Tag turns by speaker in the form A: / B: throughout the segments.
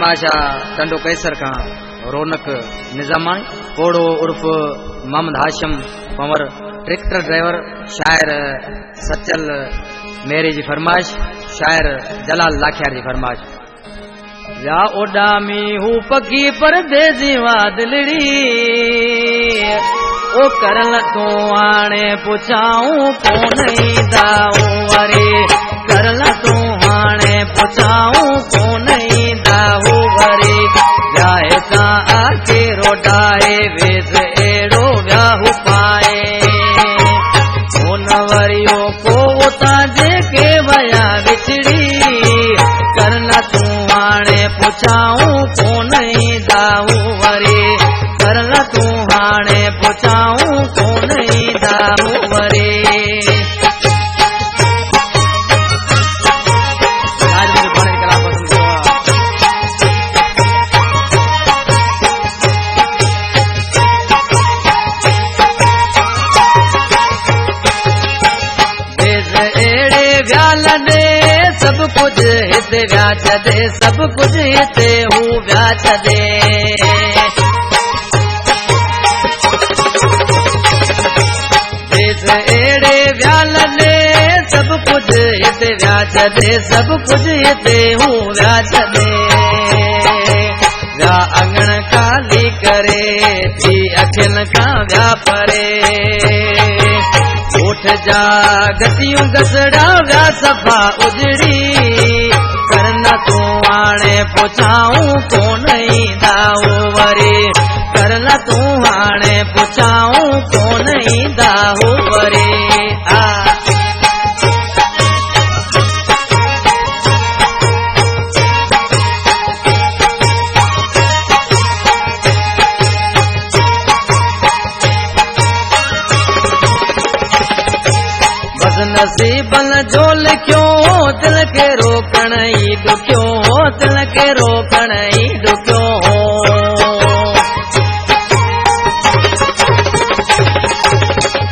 A: फरमाशा टंडो कैसर का रौनक निजामानी कोड़ो उर्फ मोहम्मद हाशिम पंवर ट्रैक्टर ड्राइवर शायर सचल मेरे जी फरमाइश शायर जलाल लाखियार जी फरमाइश या ओडामी हूँ पकी परदेसी वादलड़ी ओ करल तू हाणे पुछाऊं कोन दाऊ वरे करल तू हाणे पुछाऊं कोन दाऊ वरे जाए ता आके रोडाए वेस एड़ो व्याहु पाए कोन वरियो को उता जेके वया विछड़ी करल तू हाणे पुछाऊं कोन दाऊ वरे करल तू हाणे पुछाऊं कोन दाऊ वरे सब कुछ हिते व्या छदे सब कुछ हिते हूँ व्या छदे देश एड़े व्याल ने सब कुछ हिते व्या छदे सब कुछ हिते हूँ व्या छदे व्या अंगण खाली करे थी अखिन का व्या परे उठ जा गतियूं गसड़ा व्या सफा उजड़ी करन तू हाणे पुछाऊं कोन दाऊ वरे करन तू हाणे पुछाऊं कोन दाऊ वरे नसीबन जो लिखियो दिल के रोकण ई डुकियो दिल के रोकण ई डुकियो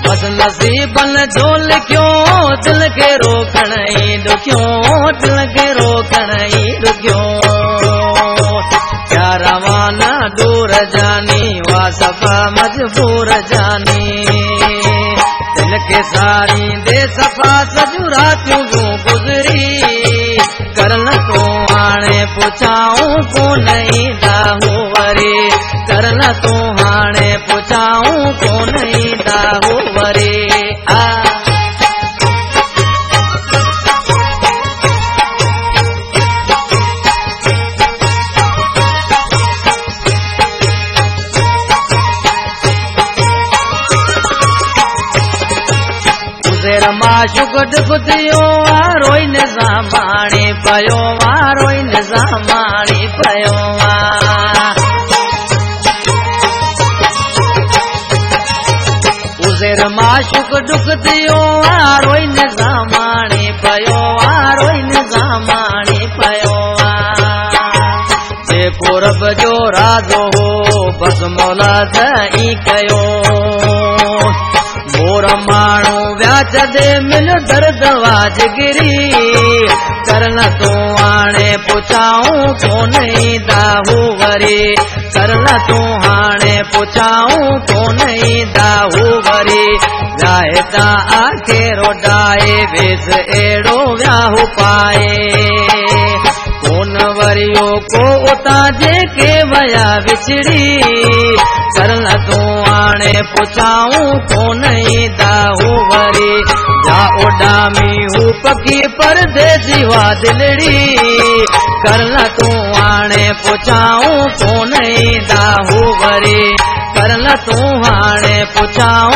A: बस नसीबन जो लिखियो दिल के रोकण ई डुकियो दिल के रोकण ई डुकियो क्या रवाना दूर जानी वा सफा मजबूर जानी दिल के सारी दे सफा सजुरा क्यों गुजरी करन तो हाणे पुछाऊं कोन दाऊ वरे करन तो हाणे पुछाऊं कोन दाऊ वरे माशुक डुकतियो वारोई निजामाणी पयो वारोई निजामाणी पयो उज़ेर माशुक डुकतियो वारोई निजामाणी पयो वारोई निजामाणी पयो जेको रब जो राज़ो हो बस मौला ई कयो मोर माण्हू व्या छदे मिल दर्द वाजगिरी करन तू हाणे पुछाऊं कोन दाऊ वरे करन तू हाणे पुछाऊं कोन दाऊ वरे जाए ता आके रोडाए वेस एड़ो व्याहु पाए कोन वरियो को उता जेके वया विछड़ी करन तू हाणे पुछाऊं कोन दाऊ वरे जा ओडामी हूँ पकी परदेसी वादलड़ी करन तू हाणे पुछाऊं कोन दाऊ वरे करन तू हाणे पुछाऊं